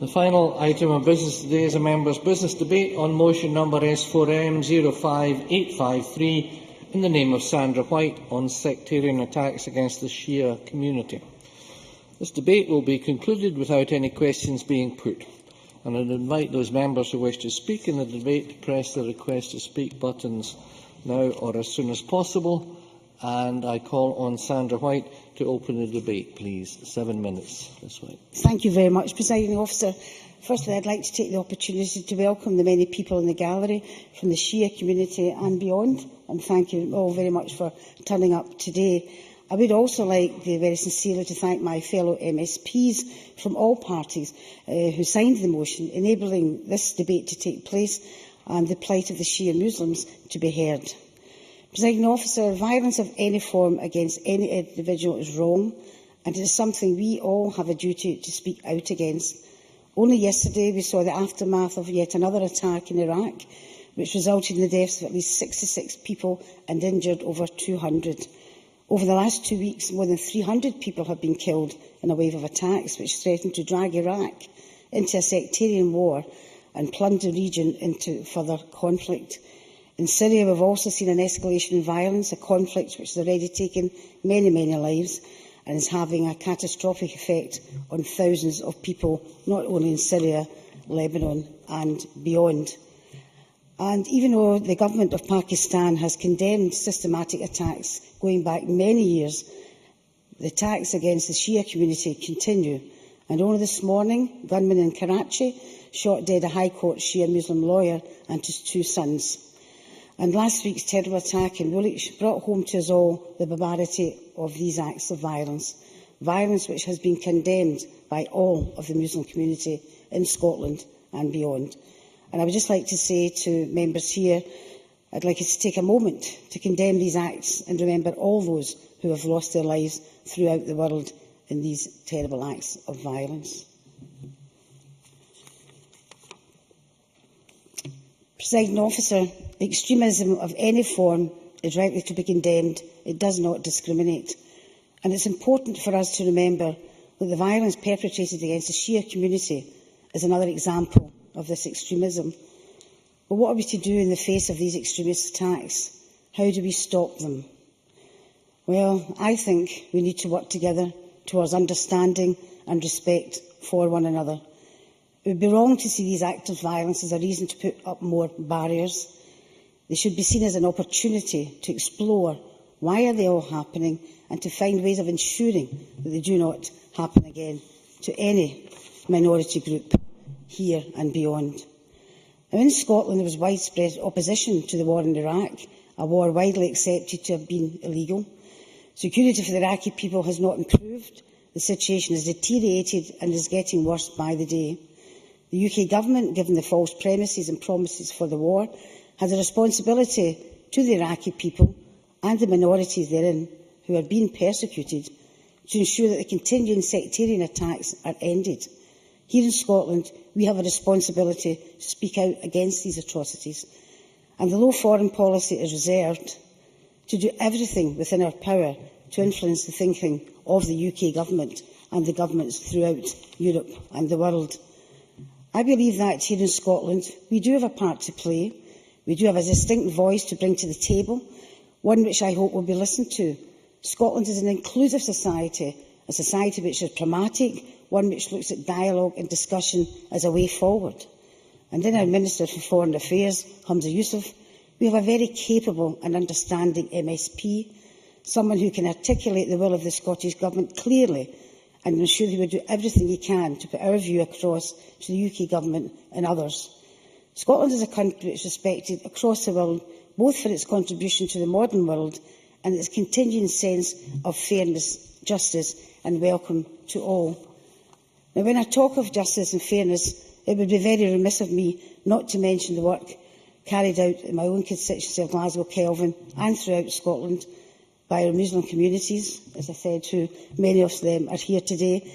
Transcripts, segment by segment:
The final item of business today is a members' business debate on motion number S4M 05853 in the name of Sandra-White on sectarian attacks against the Shia-Community. This debate will be concluded without any questions being put, and I would invite those members who wish to speak in the debate to press the request to speak buttons now or as soon as possible, and I call on Sandra-White to open the debate, please. 7 minutes. This way. Thank you very much, Presiding Officer. Firstly, I'd like to take the opportunity to welcome the many people in the gallery from the Shia community and beyond, and thank you all very much for turning up today. I would also like very sincerely to thank my fellow MSPs from all parties who signed the motion, enabling this debate to take place and the plight of the Shia Muslims to be heard. Presiding Officer, violence of any form against any individual is wrong, and it is something we all have a duty to speak out against. Only yesterday we saw the aftermath of yet another attack in Iraq, which resulted in the deaths of at least 66 people and injured over 200. Over the last 2 weeks, more than 300 people have been killed in a wave of attacks which threaten to drag Iraq into a sectarian war and plunge the region into further conflict. In Syria, we've also seen an escalation in violence, a conflict which has already taken many, many lives and is having a catastrophic effect on thousands of people, not only in Syria, Lebanon and beyond. And even though the government of Pakistan has condemned systematic attacks going back many years, the attacks against the Shia community continue. And only this morning, gunmen in Karachi shot dead a High Court Shia Muslim lawyer and his 2 sons. And last week's terrible attack in Woolwich brought home to us all the barbarity of these acts of violence, violence which has been condemned by all of the Muslim community in Scotland and beyond. And I would just like to say to members here, I'd like us to take a moment to condemn these acts and remember all those who have lost their lives throughout the world in these terrible acts of violence. Presiding Officer, extremism of any form is rightly to be condemned. It does not discriminate. And it's important for us to remember that the violence perpetrated against the Shia community is another example of this extremism. But what are we to do in the face of these extremist attacks? How do we stop them? Well, I think we need to work together towards understanding and respect for one another. It would be wrong to see these acts of violence as a reason to put up more barriers. They should be seen as an opportunity to explore why are they all happening and to find ways of ensuring that they do not happen again to any minority group here and beyond. Now, in Scotland, there was widespread opposition to the war in Iraq, a war widely accepted to have been illegal. Security for the Iraqi people has not improved. The situation has deteriorated and is getting worse by the day. The UK Government, given the false premises and promises for the war, has a responsibility to the Iraqi people and the minorities therein who are being persecuted to ensure that the continuing sectarian attacks are ended. Here in Scotland, we have a responsibility to speak out against these atrocities, and the low foreign policy is reserved to do everything within our power to influence the thinking of the UK Government and the governments throughout Europe and the world. I believe that here in Scotland we do have a part to play. We do have a distinct voice to bring to the table, one which I hope will be listened to. Scotland is an inclusive society, a society which is pragmatic, one which looks at dialogue and discussion as a way forward. And in our Minister for Foreign Affairs, Humza Yousaf, we have a very capable and understanding MSP, someone who can articulate the will of the Scottish Government clearly and ensure he will do everything he can to put our view across to the UK Government and others. Scotland is a country which is respected across the world, both for its contribution to the modern world and its continuing sense of fairness, justice and welcome to all. Now, when I talk of justice and fairness, it would be very remiss of me not to mention the work carried out in my own constituency of Glasgow Kelvin and throughout Scotland by our Muslim communities, as I said, who many of them are here today,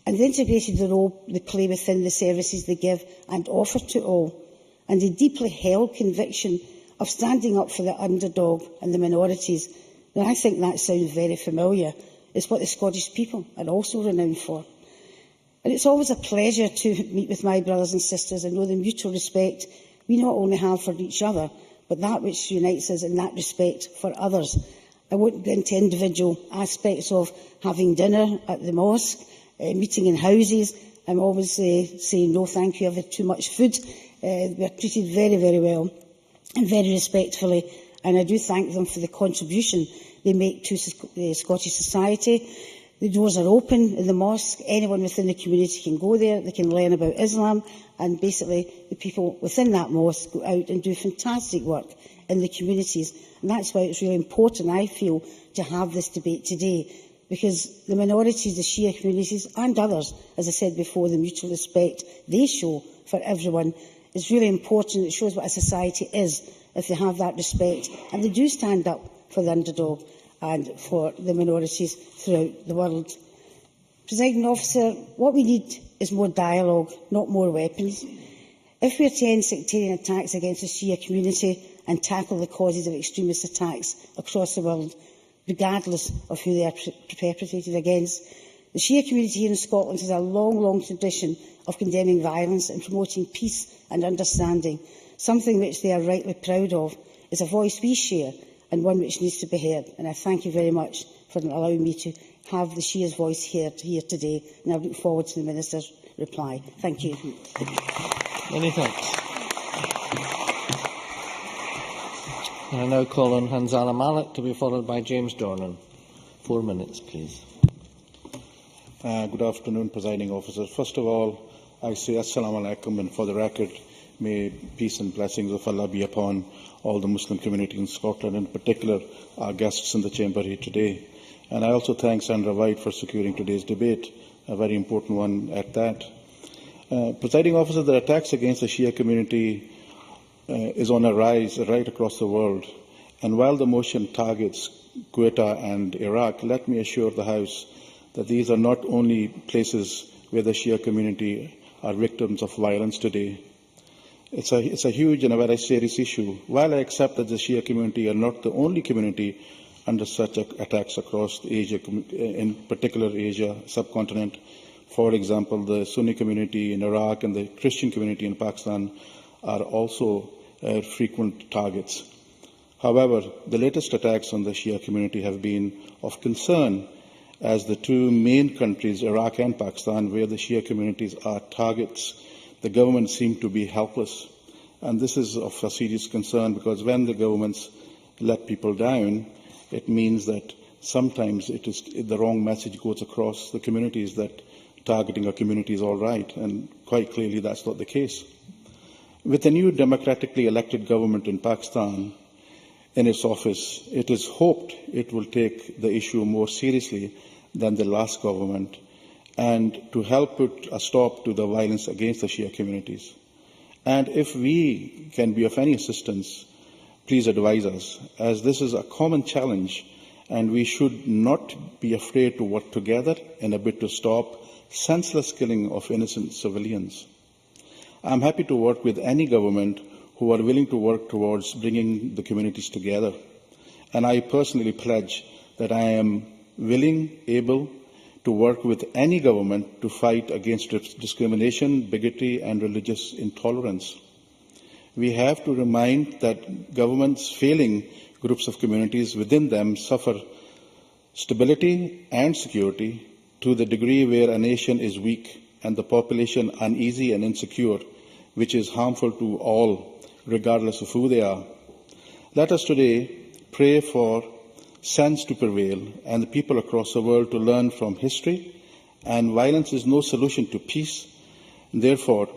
and the integrated role they play within the services they give and offer to all, and the deeply held conviction of standing up for the underdog and the minorities. Now, I think that sounds very familiar. It's what the Scottish people are also renowned for. And it's always a pleasure to meet with my brothers and sisters and know the mutual respect we not only have for each other, but that which unites us in that respect for others. I won't go into individual aspects of having dinner at the mosque, meeting in houses. I'm always saying no thank you, I've had too much food. We're treated very, very well and very respectfully, and I do thank them for the contribution they make to Scottish society. The doors are open in the mosque. Anyone within the community can go there, they can learn about Islam, and basically the people within that mosque go out and do fantastic work in the communities. And that's why it's really important, I feel, to have this debate today, because the minorities, the Shia communities and others, as I said before, the mutual respect they show for everyone is really important. It shows what a society is if they have that respect and they do stand up for the underdog and for the minorities throughout the world. Presiding Officer, what we need is more dialogue, not more weapons. If we are to end sectarian attacks against the Shia community and tackle the causes of extremist attacks across the world, regardless of who they are perpetrated against, the Shia community here in Scotland has a long, long tradition of condemning violence and promoting peace and understanding, something which they are rightly proud of. Is a voice we share and one which needs to be heard. And I thank you very much for allowing me to have the Shia's voice here today, and I look forward to the Minister's reply. Thank you. Many thanks. I now call on Hanzala Malik to be followed by James Dornan. 4 minutes, please. Good afternoon, Presiding Officer. First of all, I say Assalamu alaikum, and for the record, may peace and blessings of Allah be upon all the Muslim community in Scotland, in particular our guests in the chamber here today. And I also thank Sandra-White for securing today's debate, a very important one at that. Presiding Officer, the attacks against the Shia community is on a rise right across the world. And while the motion targets Quetta and Iraq, let me assure the House that these are not only places where the Shia community are victims of violence today. It's a huge and a very serious issue. While I accept that the Shia community are not the only community under such attacks across Asia, in particular Asia subcontinent, for example, the Sunni community in Iraq and the Christian community in Pakistan are also frequent targets. However, the latest attacks on the Shia community have been of concern, as the two main countries, Iraq and Pakistan, where the Shia communities are targets, the government seem to be helpless. And this is of a serious concern, because when the governments let people down, it means that sometimes the wrong message goes across the communities that targeting a community is all right, and quite clearly that's not the case. With the new democratically elected government in Pakistan in its office, it is hoped it will take the issue more seriously than the last government, and to help put a stop to the violence against the Shia communities. And if we can be of any assistance, please advise us, as this is a common challenge, and we should not be afraid to work together in a bid to stop senseless killing of innocent civilians. I am happy to work with any government who are willing to work towards bringing the communities together. And I personally pledge that I am willing, able to work with any government to fight against discrimination, bigotry and religious intolerance. We have to remind that governments failing groups of communities within them suffer stability and security to the degree where a nation is weak and the population uneasy and insecure, which is harmful to all, regardless of who they are. Let us today pray for sense to prevail and the people across the world to learn from history, and violence is no solution to peace. Therefore,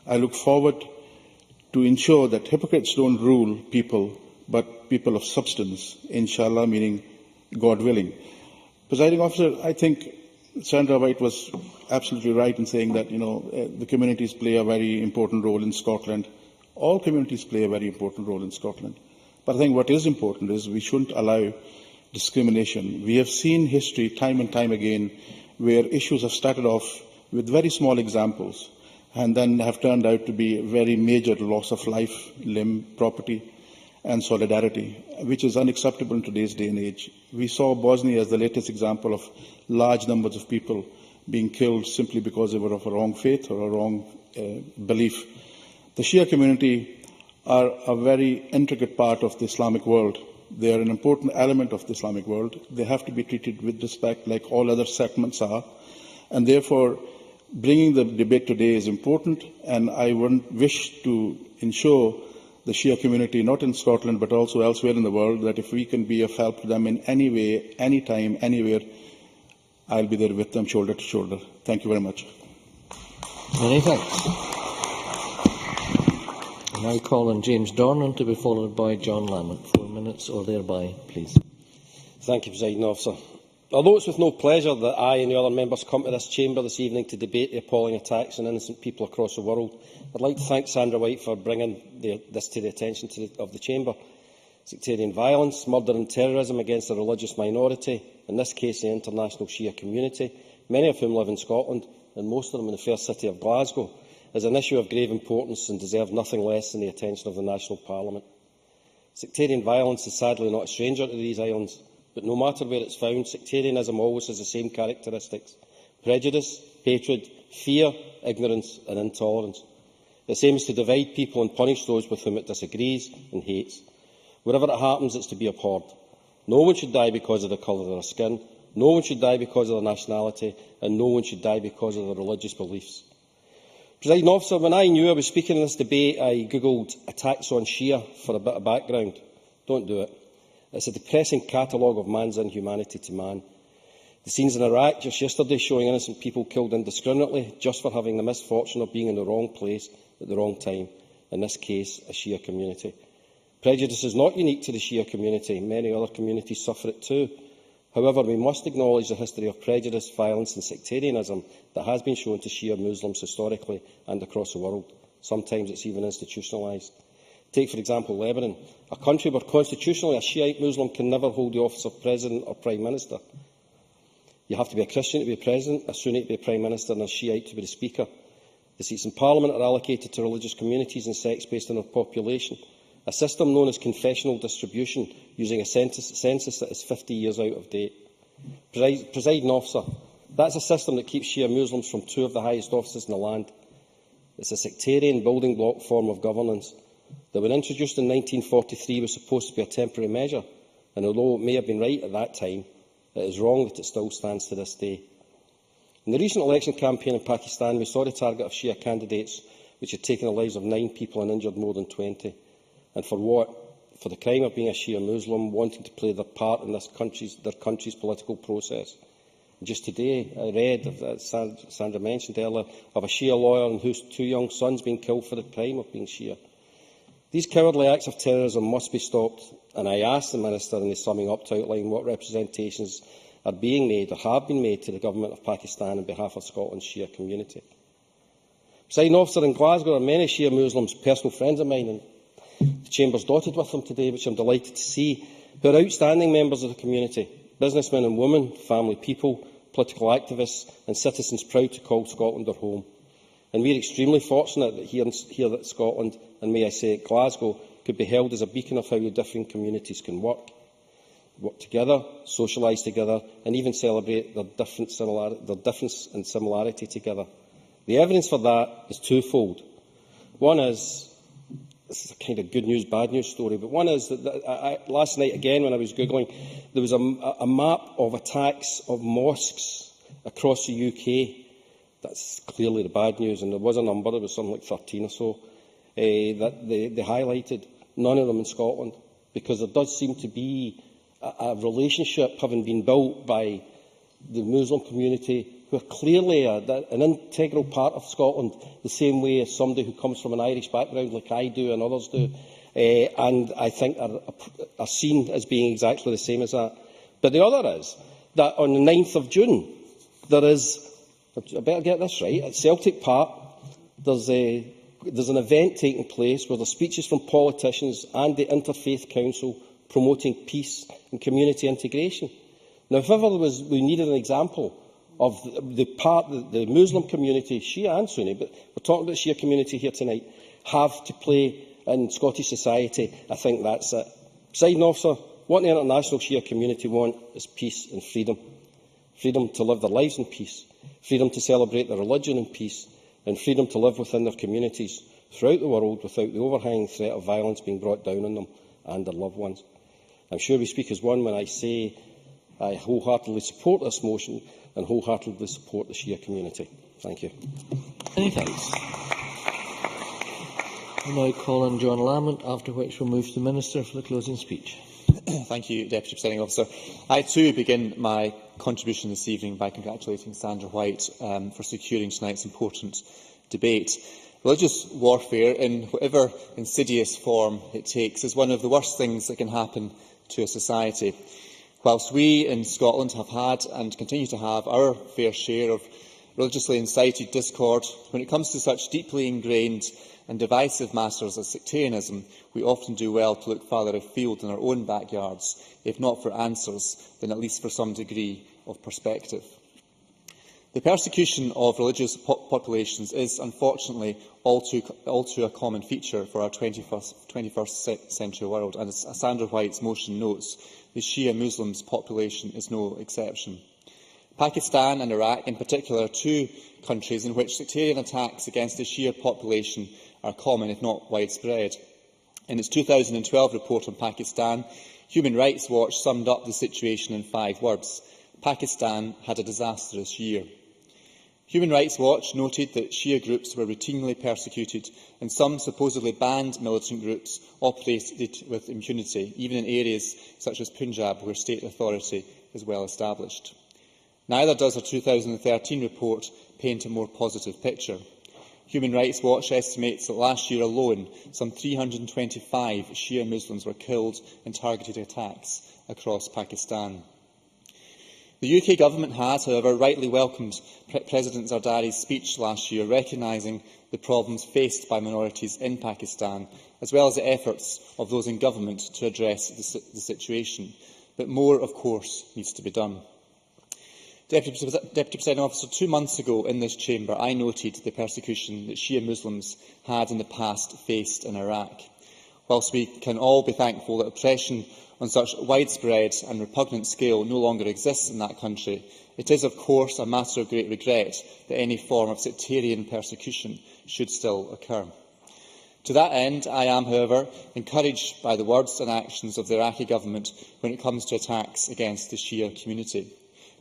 I look forward to ensure that hypocrites don't rule people, but people of substance, inshallah, meaning God willing. Presiding Officer, I think Sandra-White was absolutely right in saying that, the communities play a very important role in Scotland. All communities play a very important role in Scotland. But I think what is important is we shouldn't allow discrimination. We have seen history time and time again where issues have started off with very small examples and then have turned out to be a very major loss of life, limb, property and solidarity, which is unacceptable in today's day and age. We saw Bosnia as the latest example of large numbers of people being killed simply because they were of a wrong faith or a wrong belief. The Shia community are a very intricate part of the Islamic world. They are an important element of the Islamic world. They have to be treated with respect like all other segments are. And therefore, bringing the debate today is important, and I wish to ensure the Shia community, not in Scotland but also elsewhere in the world, that if we can be of help to them in any way, any time, anywhere, I'll be there with them, shoulder to shoulder. Thank you very much. Many thanks. I now call on James Dornan to be followed by John Lamont. 4 minutes or thereby, please. Thank you, Presiding Officer. Although it's with no pleasure that I and the other members come to this chamber this evening to debate the appalling attacks on innocent people across the world, I'd like to thank Sandra-White for bringing this to the attention of the chamber. Sectarian violence, murder and terrorism against a religious minority, in this case the international Shia community, many of whom live in Scotland, and most of them in the fair city of Glasgow, is an issue of grave importance and deserves nothing less than the attention of the National Parliament. Sectarian violence is sadly not a stranger to these islands, but no matter where it's found, sectarianism always has the same characteristics: prejudice, hatred, fear, ignorance and intolerance. Its aim is to divide people and punish those with whom it disagrees and hates. Wherever it happens, it's to be abhorred. No one should die because of the colour of their skin, no one should die because of their nationality, and no one should die because of their religious beliefs. Presiding Officer, when I knew I was speaking in this debate, I googled attacks on Shia for a bit of background. Don't do it. It's a depressing catalogue of man's inhumanity to man. The scenes in Iraq just yesterday showing innocent people killed indiscriminately just for having the misfortune of being in the wrong place at the wrong time, in this case a Shia community. Prejudice is not unique to the Shia community. Many other communities suffer it too. However, we must acknowledge the history of prejudice, violence and sectarianism that has been shown to Shia Muslims historically and across the world. Sometimes it's even institutionalised. Take, for example, Lebanon, a country where constitutionally a Shiite Muslim can never hold the office of President or Prime Minister. You have to be a Christian to be President, a Sunni to be Prime Minister and a Shiite to be the Speaker. The seats in Parliament are allocated to religious communities and sects based on their population, a system known as confessional distribution, using a census that is 50 years out of date. Presiding Officer, that's a system that keeps Shia Muslims from two of the highest offices in the land. It's a sectarian building block form of governance that, when introduced in 1943, was supposed to be a temporary measure, and although it may have been right at that time, it is wrong that it still stands to this day. In the recent election campaign in Pakistan, we saw the target of Shia candidates which had taken the lives of 9 people and injured more than 20. And for what? For the crime of being a Shia Muslim, wanting to play their part in their country's political process. Just today, I read, as Sandra mentioned earlier, of a Shia lawyer and whose 2 young sons being killed for the crime of being Shia. These cowardly acts of terrorism must be stopped, and I ask the Minister in the summing up to outline what representations are being made or have been made to the Government of Pakistan on behalf of Scotland's Shia community. Presiding Officer, in Glasgow are many Shia Muslims, personal friends of mine, and the Chamber's dotted with them today, which I'm delighted to see, who are outstanding members of the community, businessmen and women, family people, political activists and citizens proud to call Scotland their home. And we are extremely fortunate that here that Scotland, and may I say it, Glasgow, could be held as a beacon of how the different communities can work together, socialise together, and even celebrate their difference and similarity together. The evidence for that is twofold. One is, this is a kind of good news, bad news story, but one is that last night, again, when I was Googling, there was a map of attacks of mosques across the UK. That's clearly the bad news, and there was a number, there was something like 13 or so, that they highlighted, none of them in Scotland, because there does seem to be a relationship having been built by the Muslim community, who are clearly an integral part of Scotland, the same way as somebody who comes from an Irish background like I do and others do, and I think are seen as being exactly the same as that. But the other is that on the 9th of June, there is, I better get this right, at Celtic Park, there's an event taking place where there's speeches from politicians and the Interfaith Council promoting peace and community integration. Now, if ever we needed an example of the Muslim community, Shia and Sunni, but we're talking about Shia community here tonight, have to play in Scottish society, I think that's it. Presiding Officer, what the international Shia community want is peace and freedom. freedom to live their lives in peace, freedom to celebrate their religion in peace, and freedom to live within their communities throughout the world without the overhanging threat of violence being brought down on them and their loved ones. I am sure we speak as one when I say I wholeheartedly support this motion and wholeheartedly support the Shia community. Thank you. Many thanks. I now call on John Lamont, after which we'll move to the Minister for the closing speech. Thank you, Deputy Presiding Officer. I too begin my contribution this evening by congratulating Sandra-White for securing tonight's important debate. Religious warfare, in whatever insidious form it takes, is one of the worst things that can happen to a society. Whilst we in Scotland have had and continue to have our fair share of religiously incited discord, when it comes to such deeply ingrained and divisive matters as sectarianism, we often do well to look farther afield in our own backyards, if not for answers, then at least for some degree of perspective. The persecution of religious populations is, unfortunately, all too a common feature for our 21st century world, and as Sandra White's motion notes, the Shia Muslims population is no exception. Pakistan and Iraq, in particular, are two countries in which sectarian attacks against the Shia population are common, if not widespread. In its 2012 report on Pakistan, Human Rights Watch summed up the situation in 5 words: Pakistan had a disastrous year. Human Rights Watch noted that Shia groups were routinely persecuted, and some supposedly banned militant groups operated with impunity, even in areas such as Punjab, where state authority is well established. Neither does a 2013 report paint a more positive picture. Human Rights Watch estimates that last year alone, some 325 Shia Muslims were killed in targeted attacks across Pakistan. The UK Government has, however, rightly welcomed President Zardari's speech last year, recognising the problems faced by minorities in Pakistan, as well as the efforts of those in government to address the situation. But more, of course, needs to be done. Deputy Presiding Officer, 2 months ago in this chamber, I noted the persecution that Shia Muslims had in the past faced in Iraq. Whilst we can all be thankful that oppression on such widespread and repugnant scale no longer exists in that country, it is, of course, a matter of great regret that any form of sectarian persecution should still occur. To that end, I am, however, encouraged by the words and actions of the Iraqi government when it comes to attacks against the Shia community.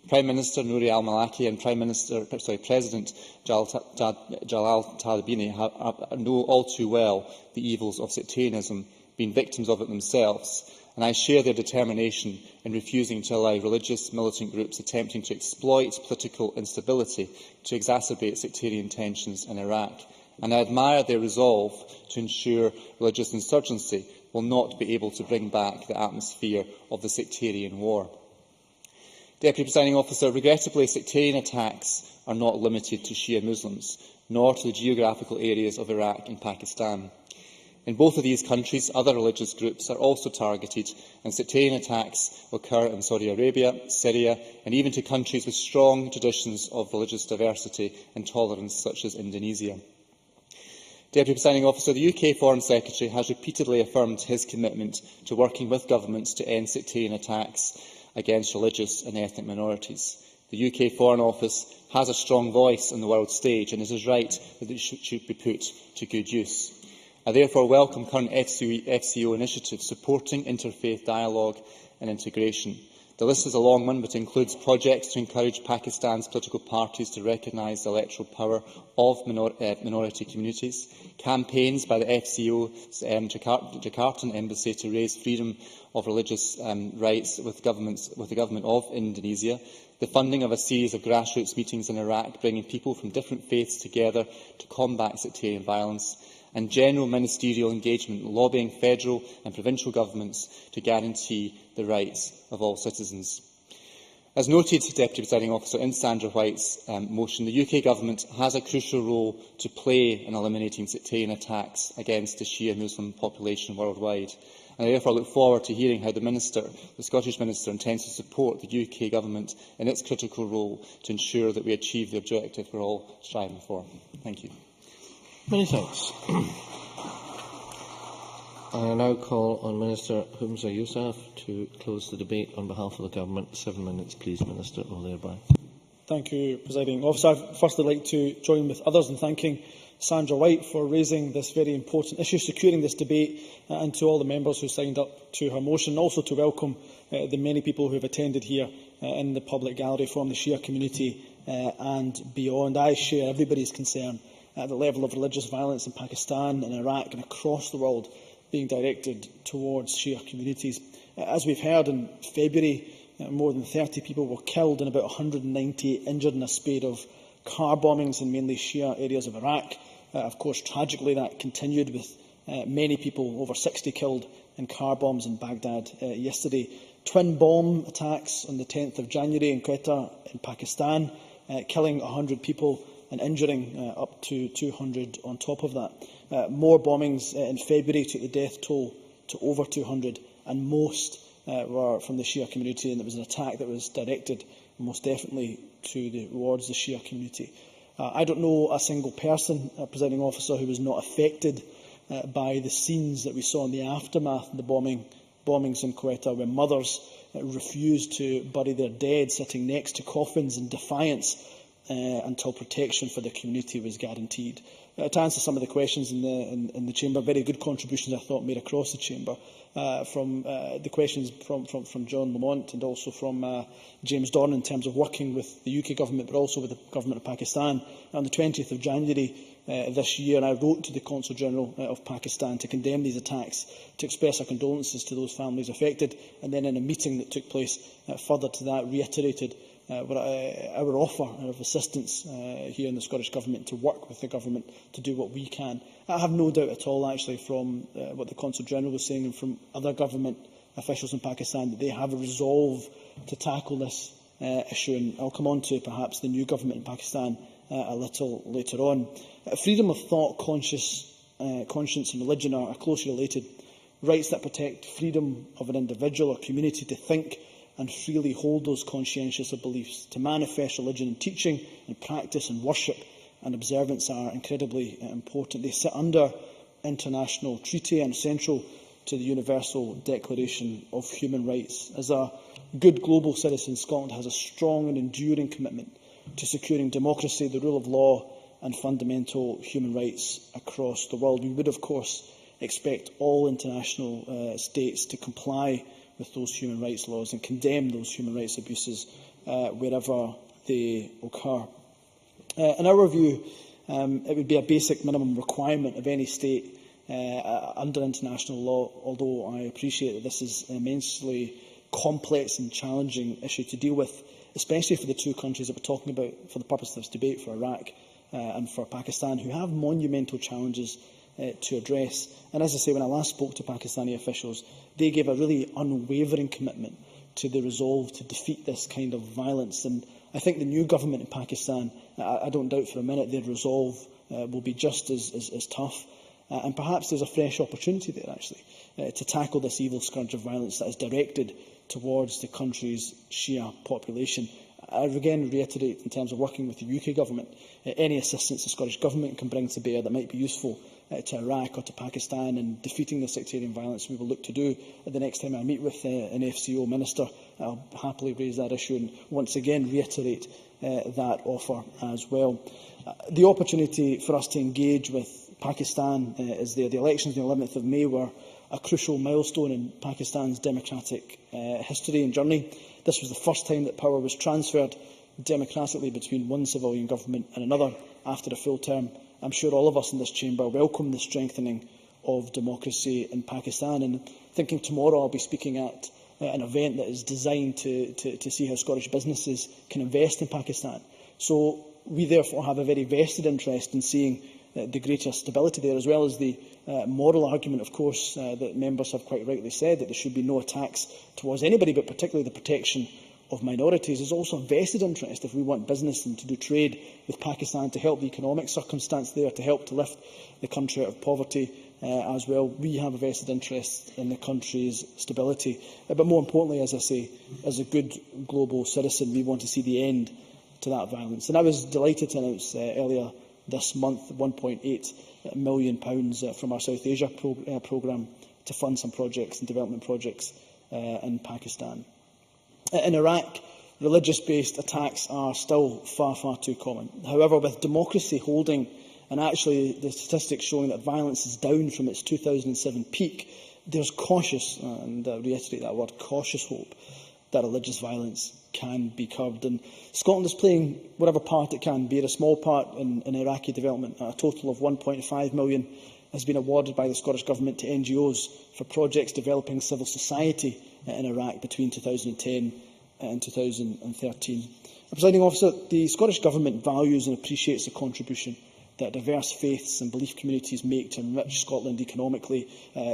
Prime Minister Nouri al-Maliki and President Jalal Talibani know all too well the evils of sectarianism, being victims of it themselves, and I share their determination in refusing to allow religious militant groups attempting to exploit political instability to exacerbate sectarian tensions in Iraq. And I admire their resolve to ensure religious insurgency will not be able to bring back the atmosphere of the sectarian war. Deputy Presiding Officer, regrettably, sectarian attacks are not limited to Shia Muslims, nor to the geographical areas of Iraq and Pakistan. In both of these countries, other religious groups are also targeted, and sectarian attacks occur in Saudi Arabia, Syria, and even to countries with strong traditions of religious diversity and tolerance, such as Indonesia. Deputy Presiding Officer, the UK Foreign Secretary has repeatedly affirmed his commitment to working with governments to end sectarian attacks against religious and ethnic minorities. The UK Foreign Office has a strong voice on the world stage, and it is right that it should be put to good use. I therefore welcome current FCO initiatives supporting interfaith dialogue and integration. The list is a long one, but includes projects to encourage Pakistan's political parties to recognise the electoral power of minority communities, campaigns by the FCO's Jakartan embassy to raise freedom of religious rights with the government of Indonesia, the funding of a series of grassroots meetings in Iraq, bringing people from different faiths together to combat sectarian violence, and general ministerial engagement lobbying federal and provincial governments to guarantee the rights of all citizens. As noted, Deputy Presiding Officer, in Sandra White's motion, the UK Government has a crucial role to play in eliminating sectarian attacks against the Shia Muslim population worldwide. And I therefore look forward to hearing how the Scottish Minister intends to support the UK Government in its critical role to ensure that we achieve the objective we are all striving for. Thank you. Many thanks. I now call on Minister Humza Yousaf to close the debate on behalf of the Government. 7 minutes, please, Minister, or thereby. Thank you, Presiding Officer. I'd firstly like to join with others in thanking Sandra-White for raising this very important issue, securing this debate, and to all the members who signed up to her motion, and also to welcome the many people who have attended here in the public gallery from the Shia community and beyond. I share everybody's concern at the level of religious violence in Pakistan and Iraq and across the world being directed towards Shia communities. As we've heard, in February, more than 30 people were killed and about 190 injured in a spate of car bombings in mainly Shia areas of Iraq. Of course, tragically, that continued with many people, over 60 killed in car bombs in Baghdad yesterday. Twin bomb attacks on the 10th of January in Quetta in Pakistan, killing 100 people and injuring up to 200 on top of that. More bombings in February took the death toll to over 200, and most were from the Shia community, and it was an attack that was directed most definitely towards the Shia community. I don't know a single person, Presiding Officer, who was not affected by the scenes that we saw in the aftermath of the bombings in Quetta, where mothers refused to bury their dead, sitting next to coffins in defiance until protection for the community was guaranteed. To answer some of the questions in the Chamber, very good contributions, I thought, made across the Chamber, from the questions from John Lamont and also from James Dornan in terms of working with the UK Government, but also with the Government of Pakistan. On the 20th of January this year, I wrote to the Consul General of Pakistan to condemn these attacks, to express our condolences to those families affected, and then in a meeting that took place further to that, reiterated our offer of assistance here in the Scottish Government to work with the Government to do what we can. I have no doubt at all, actually, from what the Consul General was saying and from other government officials in Pakistan, that they have a resolve to tackle this issue, and I'll come on to perhaps the new government in Pakistan a little later on. Freedom of thought, conscience and religion are closely related. Rights that protect freedom of an individual or community to think and freely hold those conscientious beliefs, to manifest religion in teaching and practice and worship and observance are incredibly important. They sit under international treaty and essential to the Universal Declaration of Human Rights. As a good global citizen, Scotland has a strong and enduring commitment to securing democracy, the rule of law and fundamental human rights across the world. We would, of course, expect all international states to comply with those human rights laws and condemn those human rights abuses wherever they occur. In our view, it would be a basic minimum requirement of any state under international law, although I appreciate that this is an immensely complex and challenging issue to deal with, especially for the two countries that we're talking about for the purpose of this debate, for Iraq and for Pakistan, who have monumental challenges to address. And as I say, when I last spoke to Pakistani officials, they gave a really unwavering commitment to the resolve to defeat this kind of violence. And I think the new government in Pakistan, I don't doubt for a minute their resolve will be just as tough. And perhaps there's a fresh opportunity there, actually, to tackle this evil scourge of violence that is directed towards the country's Shia population. I again reiterate, in terms of working with the UK Government, any assistance the Scottish Government can bring to bear that might be useful to Iraq or to Pakistan in defeating the sectarian violence, we will look to do. The next time I meet with an FCO minister, I'll happily raise that issue and once again reiterate that offer as well. The opportunity for us to engage with Pakistan is there. The elections on the 11th of May were a crucial milestone in Pakistan's democratic history and journey. This was the first time that power was transferred democratically between one civilian government and another after a full term. I'm sure all of us in this chamber welcome the strengthening of democracy in Pakistan. And thinking tomorrow I'll be speaking at an event that is designed to see how Scottish businesses can invest in Pakistan. So we therefore have a very vested interest in seeing the greater stability there, as well as the moral argument, of course, that members have quite rightly said, that there should be no attacks towards anybody, but particularly the protection of minorities. Is also a vested interest if we want business and to do trade with Pakistan, to help the economic circumstance there, to help to lift the country out of poverty as well. We have a vested interest in the country's stability. But more importantly, as I say, as a good global citizen, we want to see the end to that violence. And I was delighted to announce earlier this month £1.8 million from our South Asia programme to fund some projects and development projects in Pakistan. In Iraq, religious-based attacks are still far, far too common. However, with democracy holding, and actually the statistics showing that violence is down from its 2007 peak, there's cautious, and reiterate that word, cautious hope that religious violence can be curbed. And Scotland is playing whatever part it can, be it a small part in Iraqi development. A total of £1.5 million has been awarded by the Scottish Government to NGOs for projects developing civil society in Iraq between 2010 and 2013. Presiding Officer, the Scottish Government values and appreciates the contribution that diverse faiths and belief communities make to enrich Scotland economically,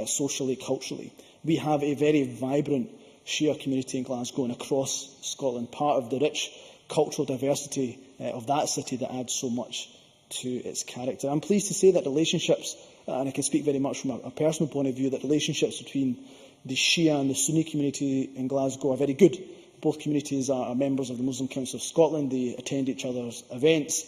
socially, culturally. We have a very vibrant Shia community in Glasgow and across Scotland, part of the rich cultural diversity of that city that adds so much to its character. I'm pleased to say that relationships, and I can speak very much from a personal point of view, that relationships between the Shia and the Sunni community in Glasgow are very good. Both communities are members of the Muslim Council of Scotland. They attend each other's events.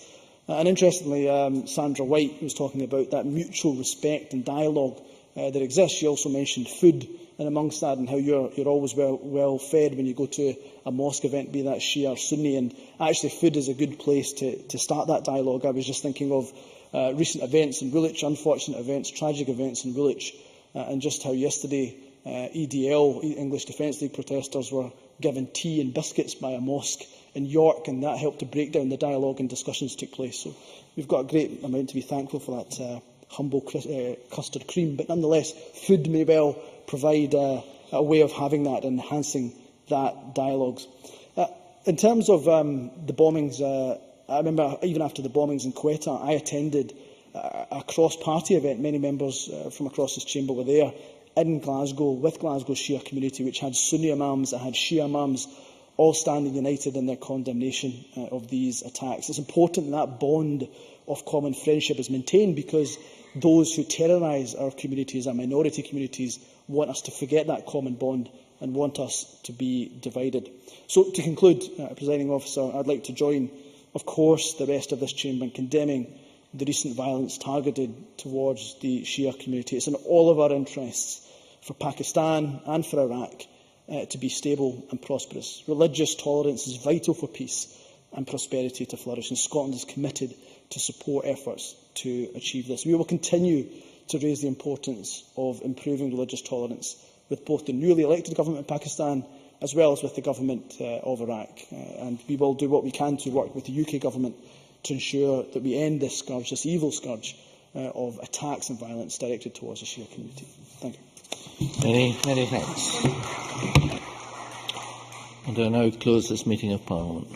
And interestingly, Sandra-White was talking about that mutual respect and dialogue that exists. She also mentioned food, and amongst that, and how you're always well fed when you go to a mosque event, be that Shia or Sunni. And actually, food is a good place to start that dialogue. I was just thinking of recent events in Woolwich, unfortunate events, tragic events in Woolwich, and just how yesterday EDL, English Defence League protesters, were given tea and biscuits by a mosque in York, and that helped to break down the dialogue and discussions took place. So we've got a great amount to be thankful for that humble custard cream. But nonetheless, food may well provide a way of having that and enhancing that dialogue. In terms of the bombings, I remember even after the bombings in Quetta, I attended a cross-party event. Many members from across this chamber were there in Glasgow with Glasgow Shia community, which had Sunni imams, it had Shia imams, all standing united in their condemnation of these attacks. It's important that bond of common friendship is maintained, because those who terrorise our communities, our minority communities, want us to forget that common bond and want us to be divided. So, to conclude, Presiding Officer, I'd like to join, of course, the rest of this chamber in condemning the recent violence targeted towards the Shia community. It's in all of our interests for Pakistan and for Iraq to be stable and prosperous. Religious tolerance is vital for peace and prosperity to flourish, and Scotland is committed to support efforts to achieve this. We will continue to raise the importance of improving religious tolerance with both the newly elected government in Pakistan as well as with the government of Iraq. And we will do what we can to work with the UK government to ensure that we end this scourge, this evil scourge of attacks and violence directed towards the Shia community. Thank you. Many thanks. And I now close this meeting of Parliament.